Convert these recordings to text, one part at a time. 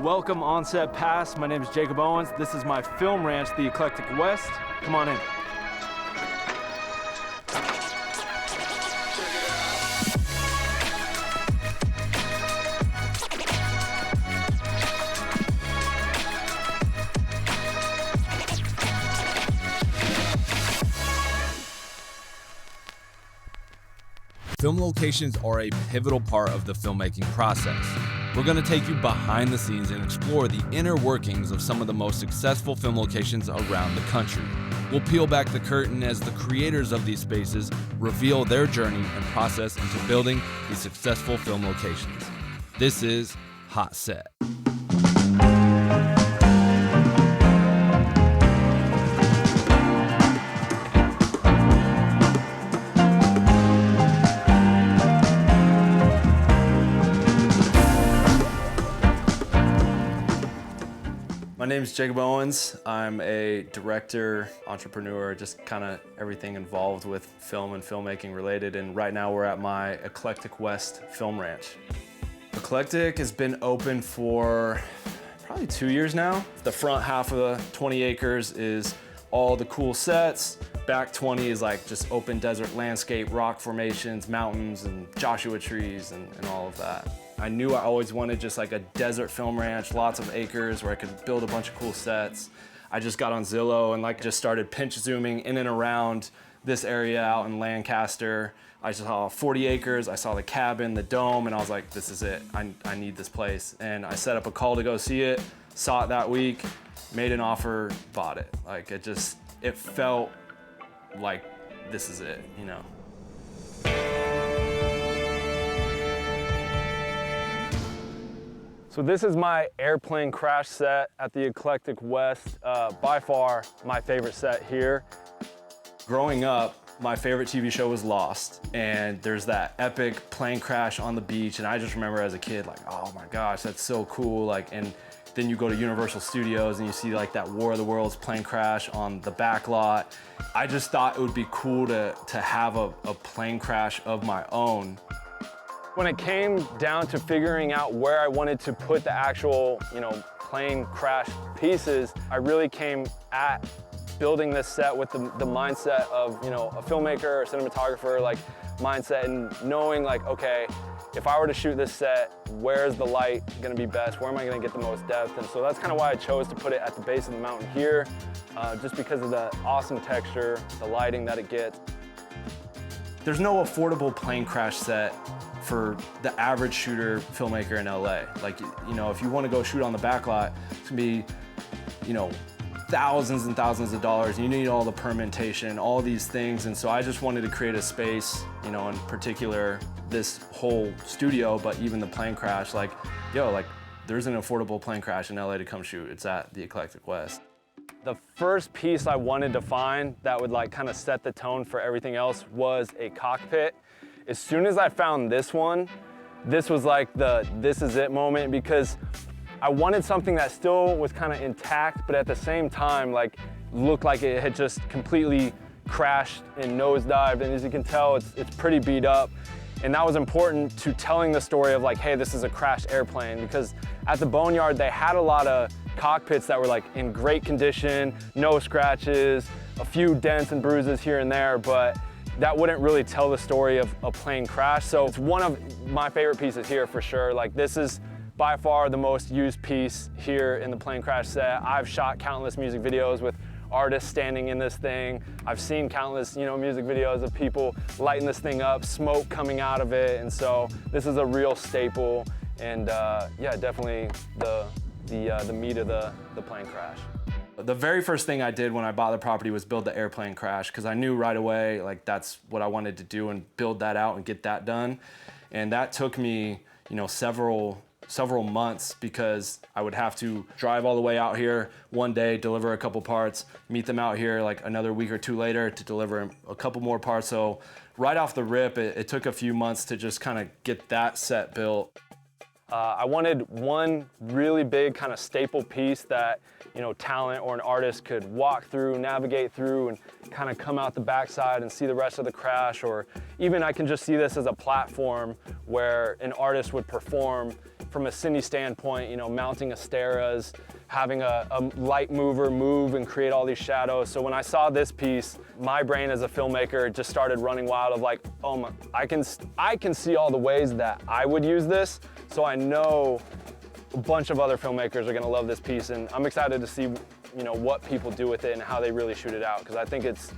Welcome on set pass. My name is Jakob Owens. This is my film ranch, the Eclectic West. Come on in. Film locations are a pivotal part of the filmmaking process. We're going to take you behind the scenes and explore the inner workings of some of the most successful film locations around the country. We'll peel back the curtain as the creators of these spaces reveal their journey and process into building these successful film locations. This is Hot Set. My name is Jakob Owens. I'm a director, entrepreneur, just kind of everything involved with film and filmmaking related. And right now we're at my Eclectic West Film Ranch. Eclectic has been open for probably 2 years now. The front half of the 20 acres is all the cool sets. Back 20 is like just open desert landscape, rock formations, mountains, and Joshua trees, and all of that. I knew I always wanted just like a desert film ranch, lots of acres where I could build a bunch of cool sets. I just got on Zillow and like just started pinch zooming in and around this area out in Lancaster. I saw 40 acres, I saw the cabin, the dome, and I was like, this is it, I need this place. And I set up a call to go see it, saw it that week, made an offer, bought it. Like it felt like this is it, you know. So this is my airplane crash set at the Eclectic West. By far my favorite set here. Growing up, my favorite TV show was Lost, and there's that epic plane crash on the beach, and I just remember as a kid like, oh my gosh, that's so cool. Like, and then you go to Universal Studios and you see like that War of the Worlds plane crash on the back lot. I just thought it would be cool to have a plane crash of my own. When it came down to figuring out where I wanted to put the actual, plane crash pieces, I really came at building this set with the mindset of, a filmmaker or cinematographer, like mindset, and knowing like, okay, if I were to shoot this set, where's the light gonna be best? Where am I gonna get the most depth? And so that's kind of why I chose to put it at the base of the mountain here, just because of the awesome texture, the lighting that it gets. There's no affordable plane crash set for the average shooter filmmaker in LA. Like, if you want to go shoot on the back lot, it's gonna be, thousands and thousands of dollars. You need all the permittation, all these things. And so I just wanted to create a space, in particular, this whole studio, but even the plane crash, there's an affordable plane crash in LA to come shoot. It's at the Eclectic West. The first piece I wanted to find that would kind of set the tone for everything else was a cockpit. As soon as I found this one, this was like the this is it moment, because I wanted something that still was kind of intact, but at the same time, looked like it had just completely crashed and nosedived. And as you can tell, it's pretty beat up. And that was important to telling the story of hey, this is a crashed airplane, because at the Boneyard, they had a lot of cockpits that were in great condition, no scratches, a few dents and bruises here and there, but that wouldn't really tell the story of a plane crash. So it's one of my favorite pieces here for sure. This is by far the most used piece here in the plane crash set. I've shot countless music videos with artists standing in this thing. I've seen countless, music videos of people lighting this thing up, smoke coming out of it. And so this is a real staple, and yeah, definitely the meat of the plane crash. The very first thing I did when I bought the property was build the airplane crash, because I knew right away that's what I wanted to do, and build that out and get that done. And that took me, several months, because I would have to drive all the way out here one day, deliver a couple parts, meet them out here another week or two later to deliver a couple more parts. So right off the rip, it took a few months to just kind of get that set built. I wanted one really big kind of staple piece that talent or an artist could walk through, navigate through, and kind of come out the backside and see the rest of the crash. Or even I can just see this as a platform where an artist would perform from a cine standpoint, you know, mounting asteras, having a light mover move and create all these shadows. So when I saw this piece, my brain as a filmmaker just started running wild of like, oh my, I can see all the ways that I would use this. So I know a bunch of other filmmakers are gonna love this piece, and I'm excited to see, you know, what people do with it and how they really shoot it out, because I think it's,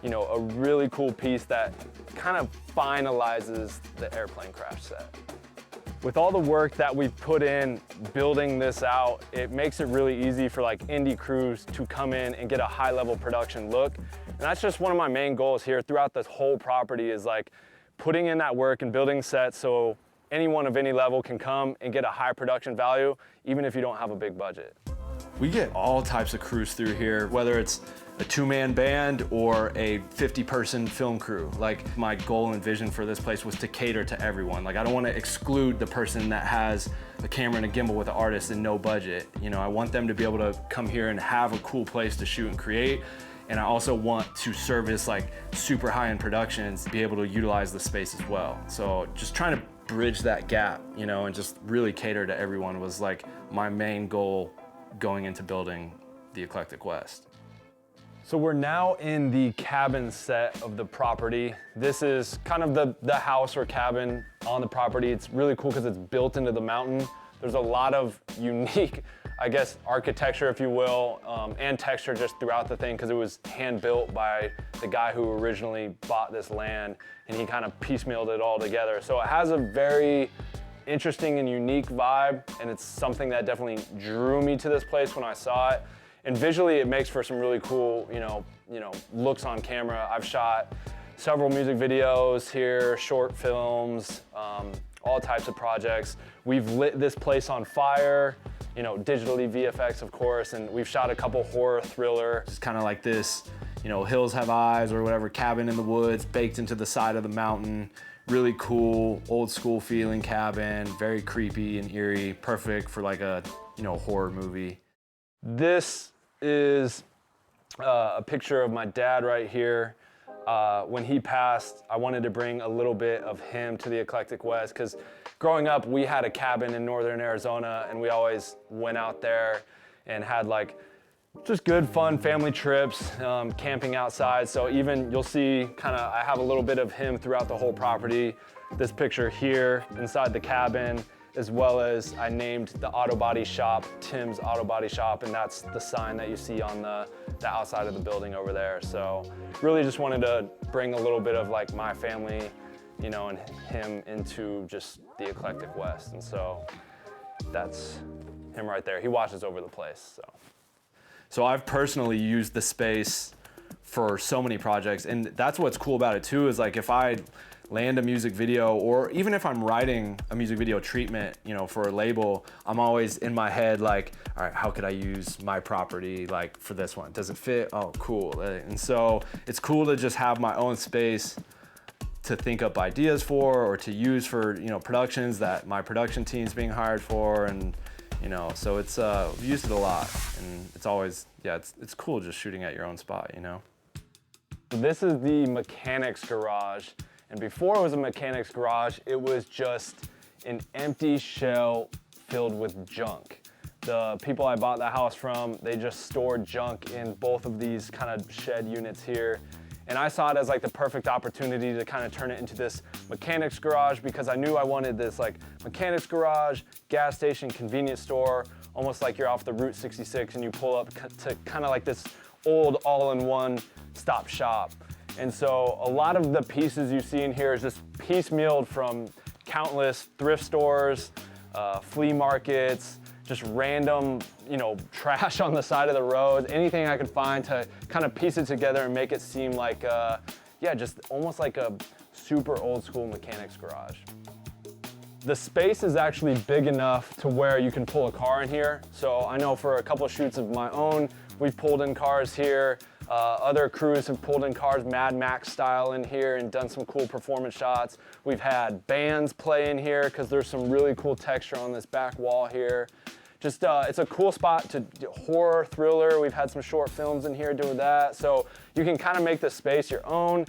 you know, a really cool piece that kind of finalizes the airplane crash set. With all the work that we've put in building this out, it makes it really easy for like indie crews to come in and get a high level production look. And that's just one of my main goals here throughout this whole property, is like putting in that work and building sets so anyone of any level can come and get a high production value, even if you don't have a big budget. We get all types of crews through here, whether it's a 2-man band or a 50-person film crew. Like, my goal and vision for this place was to cater to everyone. Like, I don't want to exclude the person that has a camera and a gimbal with an artist and no budget. You know, I want them to be able to come here and have a cool place to shoot and create. And I also want to service like super high-end productions, be able to utilize the space as well. So just trying to bridge that gap, you know, and just really cater to everyone was like my main goal going into building the Eclectic West. So we're now in the cabin set of the property. This is kind of the house or cabin on the property. It's really cool because it's built into the mountain. There's a lot of unique, I guess, architecture, if you will, and texture just throughout the thing, because it was hand built by the guy who originally bought this land, and he kind of piecemealed it all together. So it has a very interesting and unique vibe, and it's something that definitely drew me to this place when I saw it. And visually, it makes for some really cool, you know, looks on camera. I've shot several music videos here, short films, all types of projects. We've lit this place on fire, you know, digitally, VFX, of course, and we've shot a couple horror thriller. It's kind of like this, you know, Hills Have Eyes or whatever, cabin in the woods, baked into the side of the mountain. Really cool, old school feeling cabin, very creepy and eerie, perfect for like a, you know, horror movie. This is a picture of my dad right here. When he passed, I wanted to bring a little bit of him to the Eclectic West, because growing up, we had a cabin in northern Arizona, and we always went out there and had like just good, fun family trips, camping outside. So even you'll see I have a little bit of him throughout the whole property. This picture here inside the cabin, as well as I named the auto body shop Tim's Auto Body Shop, and that's the sign that you see on the outside of the building over there. So really just wanted to bring a little bit of like my family, you know, and him into just the Eclectic West. And so that's him right there. He watches over the place, so. So I've personally used the space for so many projects, and that's what's cool about it too, is like if I land a music video, or even if I'm writing a music video treatment, you know, for a label, I'm always in my head like, all right, how could I use my property like for this one? Does it fit? Oh, cool. And so it's cool to just have my own space to think up ideas for, or to use for, you know, productions that my production team's being hired for. And you know, so it's we've used it a lot, and it's always, yeah, it's cool just shooting at your own spot, you know. This is the mechanics garage, and before it was a mechanics garage, it was just an empty shell filled with junk. The people I bought the house from, they just stored junk in both of these kind of shed units here. And I saw it as like the perfect opportunity to kind of turn it into this mechanics garage, because I knew I wanted this like mechanics garage, gas station, convenience store, almost like you're off the Route 66 and you pull up to kind of like this old all-in-one stop shop. And so a lot of the pieces you see in here is just piecemealed from countless thrift stores, flea markets, just random, you know, trash on the side of the road, anything I could find to kind of piece it together and make it seem like, yeah, just almost like a super old school mechanics garage. The space is actually big enough to where you can pull a car in here. So I know for a couple of shoots of my own, we've pulled in cars here. Other crews have pulled in cars Mad Max style in here and done some cool performance shots. We've had bands play in here because there's some really cool texture on this back wall here. Just, it's a cool spot to horror, thriller. We've had some short films in here doing that. So you can kind of make the space your own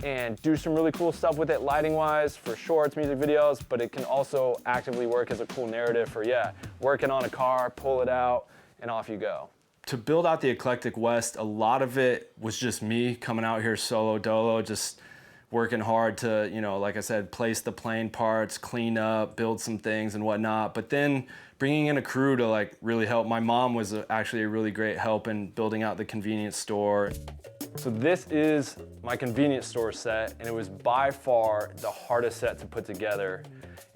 and do some really cool stuff with it lighting-wise for shorts, music videos, but it can also actively work as a cool narrative for, yeah, working on a car, pull it out, and off you go. To build out the Eclectic West, a lot of it was just me coming out here solo dolo, just working hard to, you know, like I said, place the plane parts, clean up, build some things and whatnot. But then bringing in a crew to like really help. My mom was actually a really great help in building out the convenience store. So this is my convenience store set, and it was by far the hardest set to put together.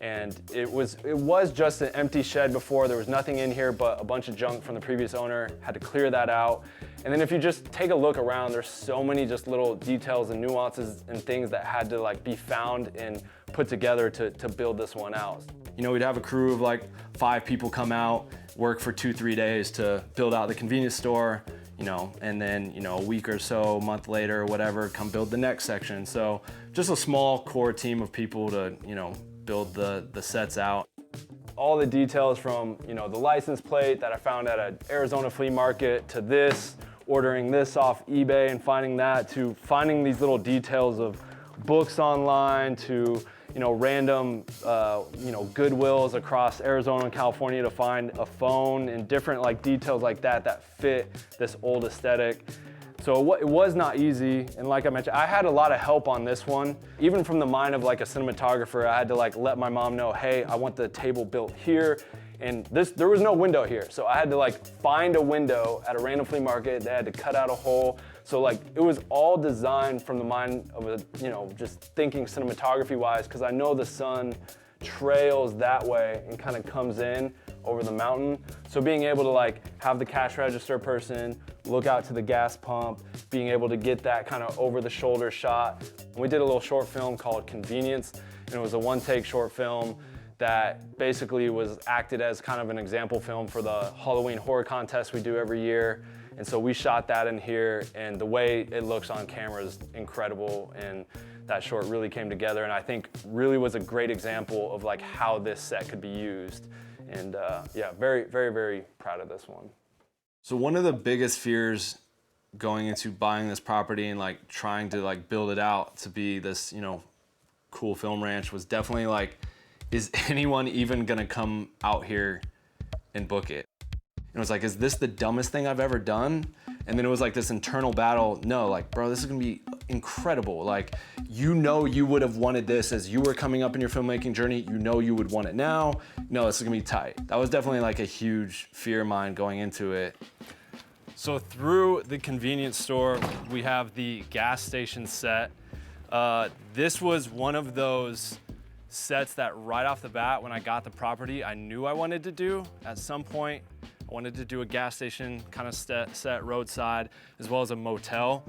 And it was just an empty shed before. There was nothing in here but a bunch of junk from the previous owner. Had to clear that out. And then if you just take a look around, there's so many just little details and nuances and things that had to like be found and put together to build this one out. You know, we'd have a crew of like 5 people come out, work for 2-3 days to build out the convenience store, you know, and then, you know, a week or so, a month later, whatever, come build the next section. So just a small core team of people to, you know, build the sets out. All the details from, you know, the license plate that I found at an Arizona flea market to this, ordering this off eBay and finding that, to finding these little details of books online, to, you know, random, you know, Goodwills across Arizona and California to find a phone and different like details like that that fit this old aesthetic. So it was not easy, and like I mentioned, I had a lot of help on this one. Even from the mind of like a cinematographer, I had to like let my mom know, hey, I want the table built here, and there was no window here. So I had to like find a window at a random flea market. They had to cut out a hole. So like it was all designed from the mind of a, you know, just thinking cinematography wise, because I know the sun trails that way and kind of comes in over the mountain. So being able to like have the cash register person look out to the gas pump, being able to get that kind of over the shoulder shot. We did a little short film called Convenience, and it was a one-take short film that basically was acted as kind of an example film for the Halloween horror contest we do every year. And so we shot that in here, and the way it looks on camera is incredible, and that short really came together, and I think really was a great example of like how this set could be used. And yeah, very, very, very proud of this one. So one of the biggest fears going into buying this property and like trying to like build it out to be this, you know, cool film ranch was definitely like, is anyone even gonna come out here and book it? And it was like, is this the dumbest thing I've ever done? And then it was like this internal battle. No, like, bro, this is gonna be incredible. Like, you know, you would have wanted this as you were coming up in your filmmaking journey. You know you would want it now. No, this is gonna be tight. That was definitely like a huge fear of mine going into it. So through the convenience store, we have the gas station set. This was one of those sets that right off the bat, when I got the property, I knew I wanted to do at some point. I wanted to do a gas station kind of set roadside, as well as a motel.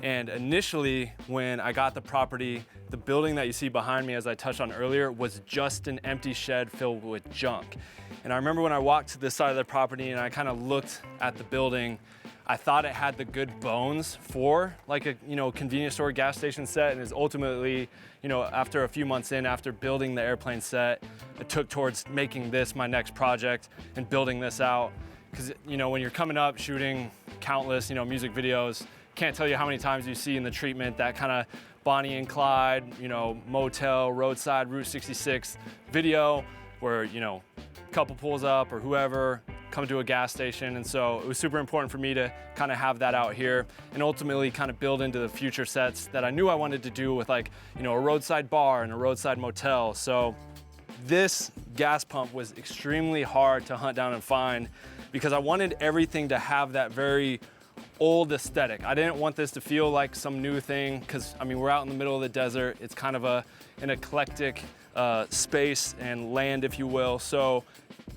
And initially, when I got the property, the building that you see behind me, as I touched on earlier, was just an empty shed filled with junk. And I remember when I walked to this side of the property and I kind of looked at the building, I thought it had the good bones for like a, you know, convenience store gas station set, and is ultimately, you know, after a few months in, after building the airplane set, it took towards making this my next project and building this out. Because, you know, when you're coming up shooting countless, you know, music videos, can't tell you how many times you see in the treatment that kind of Bonnie and Clyde, you know, motel, roadside, Route 66 video where, you know, couple pulls up or whoever, come to a gas station. And so it was super important for me to kind of have that out here and ultimately kind of build into the future sets that I knew I wanted to do with, like, you know, a roadside bar and a roadside motel. So this gas pump was extremely hard to hunt down and find because I wanted everything to have that very old aesthetic. I didn't want this to feel like some new thing because, I mean, we're out in the middle of the desert. It's kind of an eclectic space and land, if you will. So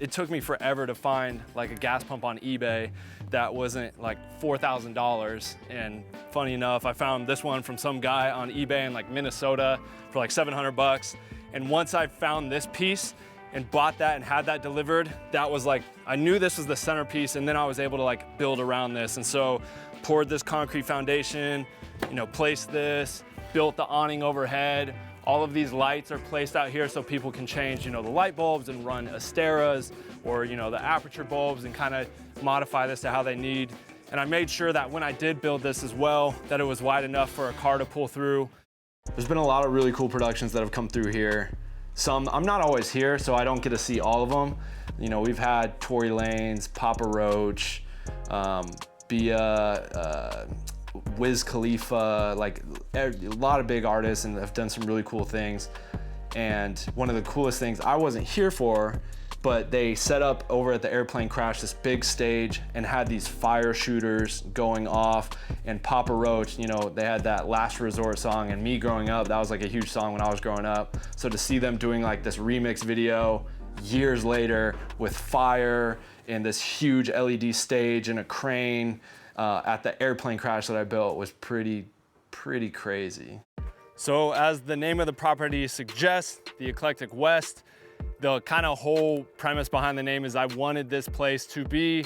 it took me forever to find like a gas pump on eBay that wasn't like $4,000. And funny enough, I found this one from some guy on eBay in like Minnesota for like 700 bucks. And once I found this piece and bought that and had that delivered, that was like, I knew this was the centerpiece, and then I was able to like build around this. And so poured this concrete foundation, you know, placed this, built the awning overhead. All of these lights are placed out here so people can change, you know, the light bulbs and run Asteras or, you know, the aperture bulbs and kind of modify this to how they need. And I made sure that when I did build this as well, that it was wide enough for a car to pull through. There's been a lot of really cool productions that have come through here. Some, I'm not always here, so I don't get to see all of them. You know, we've had Tory Lanez, Papa Roach, Bia, Wiz Khalifa, like a lot of big artists, and have done some really cool things. And one of the coolest things I wasn't here for, but they set up over at the airplane crash this big stage and had these fire shooters going off. And Papa Roach, you know, they had that Last Resort song, and me growing up, that was like a huge song when I was growing up. So to see them doing like this remix video years later with fire and this huge LED stage and a crane at the airplane crash that I built was pretty crazy. So as the name of the property suggests, the Eclectic West, the kind of whole premise behind the name is I wanted this place to be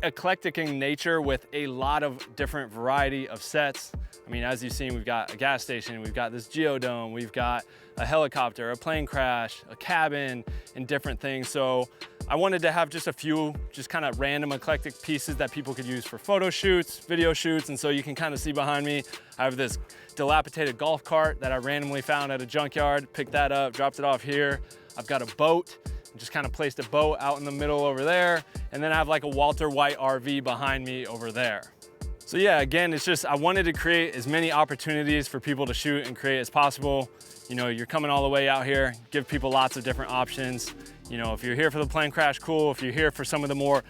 eclectic in nature with a lot of different variety of sets. I mean, as you've seen, we've got a gas station, we've got this geodome, we've got a helicopter, a plane crash, a cabin, and different things. So I wanted to have just a few just kind of random eclectic pieces that people could use for photo shoots, video shoots. And so you can kind of see behind me, I have this dilapidated golf cart that I randomly found at a junkyard, picked that up, dropped it off here. I've got a boat, just kind of placed a boat out in the middle over there. And then I have like a Walter White RV behind me over there. So yeah, again, it's just, I wanted to create as many opportunities for people to shoot and create as possible. You know, you're coming all the way out here, give people lots of different options. You know, if you're here for the plane crash, cool. If you're here for some of the more,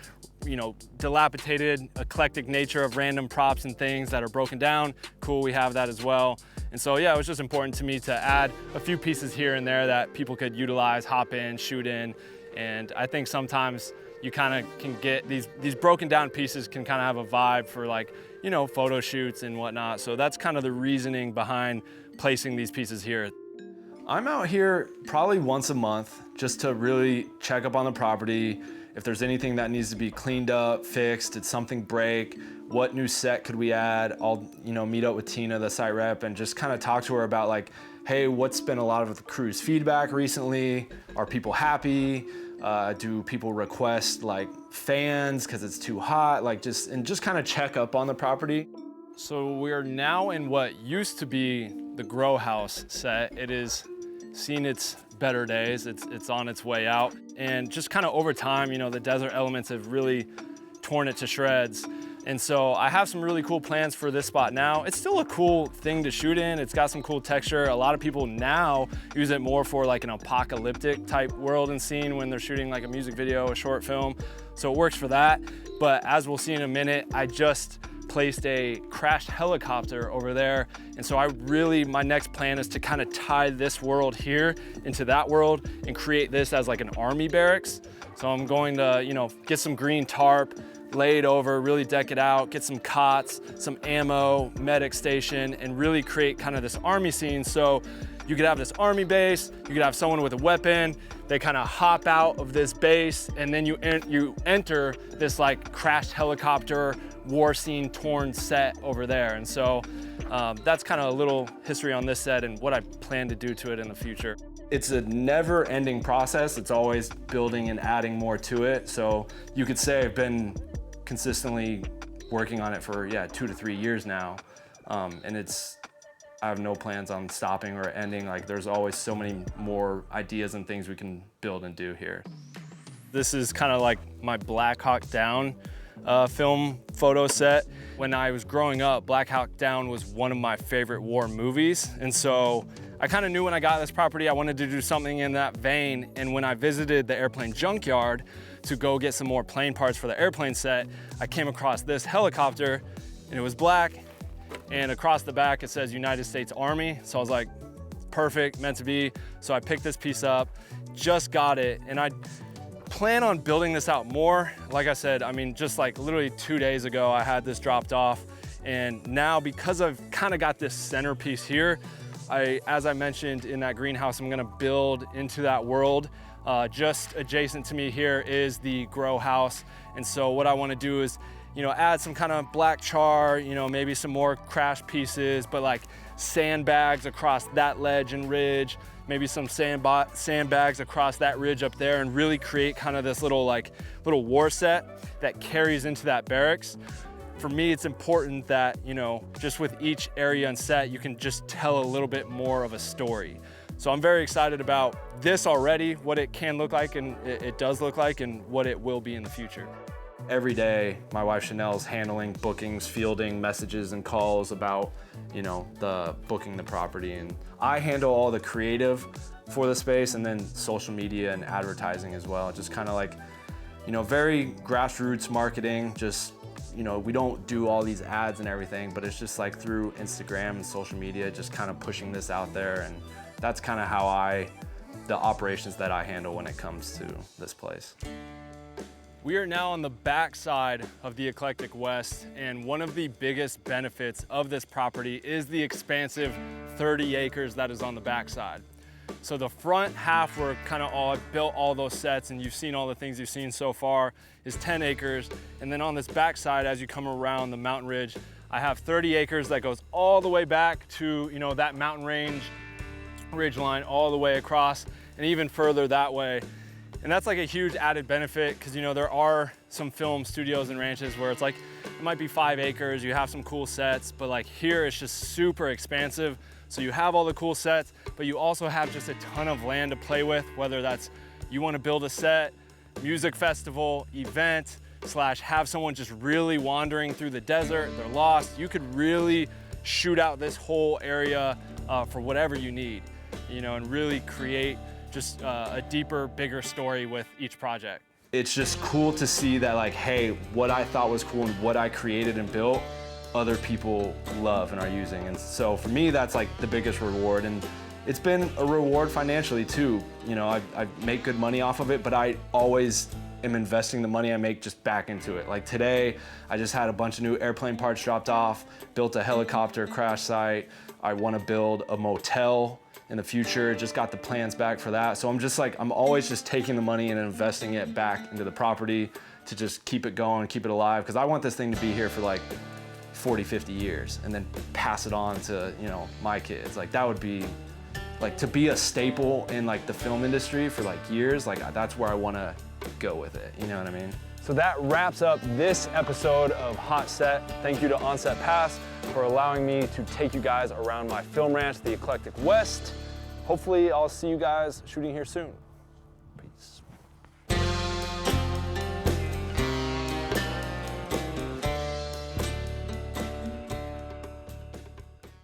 you know, dilapidated, eclectic nature of random props and things that are broken down, cool, we have that as well. And so yeah, it was just important to me to add a few pieces here and there that people could utilize, hop in, shoot in. And I think sometimes you kind of can get these broken down pieces can kind of have a vibe for, like, you know, photo shoots and whatnot. So that's kind of the reasoning behind placing these pieces here. I'm out here probably once a month just to really check up on the property. If there's anything that needs to be cleaned up, fixed, did something break, what new set could we add? I'll, you know, meet up with Tina, the site rep, and just kind of talk to her about, like, hey, what's been a lot of the crew's feedback recently? Are people happy? Do people request like fans because it's too hot? Like, just kind of check up on the property. So we're now in what used to be the grow house set. It is seen its better days. It's on its way out. And just kind of over time, you know, the desert elements have really torn it to shreds. And so I have some really cool plans for this spot now. It's still a cool thing to shoot in. It's got some cool texture. A lot of people now use it more for like an apocalyptic type world and scene when they're shooting like a music video, a short film. So it works for that. But as we'll see in a minute, I just placed a crashed helicopter over there. And so my next plan is to kind of tie this world here into that world and create this as like an army barracks. So I'm going to, you know, get some green tarp, lay it over, really deck it out, get some cots, some ammo, medic station, and really create kind of this army scene. So you could have this army base, you could have someone with a weapon, they kind of hop out of this base, and then you enter this like crashed helicopter, war scene torn set over there. And so that's kind of a little history on this set and what I plan to do to it in the future. It's a never-ending process. It's always building and adding more to it. So you could say I've been consistently working on it for 2 to 3 years now, and I have no plans on stopping or ending. Like, there's always so many more ideas and things we can build and do here. This is kind of like my Black Hawk Down film photo set. When I was growing up, Black Hawk Down was one of my favorite war movies, and so I kind of knew when I got this property I wanted to do something in that vein. And when I visited the airplane junkyard to go get some more plane parts for the airplane set, I came across this helicopter, and it was black, and across the back it says United States Army. So I was like, perfect, meant to be. So I picked this piece up, just got it, and I plan on building this out more. Like I said, I mean, just like literally 2 days ago I had this dropped off, and now because I've kind of got this centerpiece here, as I mentioned in that greenhouse, I'm gonna build into that world. Just adjacent to me here is the grow house. And so what I wanna do is, you know, add some kind of black char, you know, maybe some more crash pieces, but like sandbags across that ledge and ridge, maybe some sandbags across that ridge up there, and really create kind of this little war set that carries into that barracks. for me, it's important that, you know, just with each area and set, you can just tell a little bit more of a story. So I'm very excited about this already, what it can look like and it does look like, and what it will be in the future. Every day, my wife Chanel's handling bookings, fielding messages and calls about, you know, booking the property. And I handle all the creative for the space, and then social media and advertising as well. Just kind of like, you know, very grassroots marketing. Just, you know, we don't do all these ads and everything, but it's just like through Instagram and social media, just kind of pushing this out there. And that's kind of how the operations that I handle when it comes to this place. We are now on the back side of the Eclectic West, and one of the biggest benefits of this property is the expansive 30 acres that is on the back side. So the front half, where kind of all built all those sets, and you've seen all the things you've seen so far, is 10 acres. And then on this back side, as you come around the mountain ridge, I have 30 acres that goes all the way back to, you know, that mountain ridge line all the way across, and even further that way. And that's like a huge added benefit, because, you know, there are some film studios and ranches where it's like, it might be 5 acres, you have some cool sets, but like here it's just super expansive. So you have all the cool sets, but you also have just a ton of land to play with, whether that's you want to build a set, music festival, event, / have someone just really wandering through the desert, they're lost. You could really shoot out this whole area for whatever you need, you know, and really create just a deeper, bigger story with each project. It's just cool to see that, like, hey, what I thought was cool and what I created and built, other people love and are using. And so for me, that's like the biggest reward. And it's been a reward financially too. You know, I make good money off of it, but I always am investing the money I make just back into it. Like today, I just had a bunch of new airplane parts dropped off, built a helicopter crash site. I want to build a motel in the future, just got the plans back for that. So I'm just like, I'm always just taking the money and investing it back into the property to just keep it going, keep it alive. Because I want this thing to be here for like 40, 50 years and then pass it on to, you know, my kids. Like that would be, like, to be a staple in like the film industry for like years, like that's where I want to go with it. You know what I mean? So that wraps up this episode of Hot Set. Thank you to Onset Pass for allowing me to take you guys around my film ranch, the Eclectic West. Hopefully I'll see you guys shooting here soon.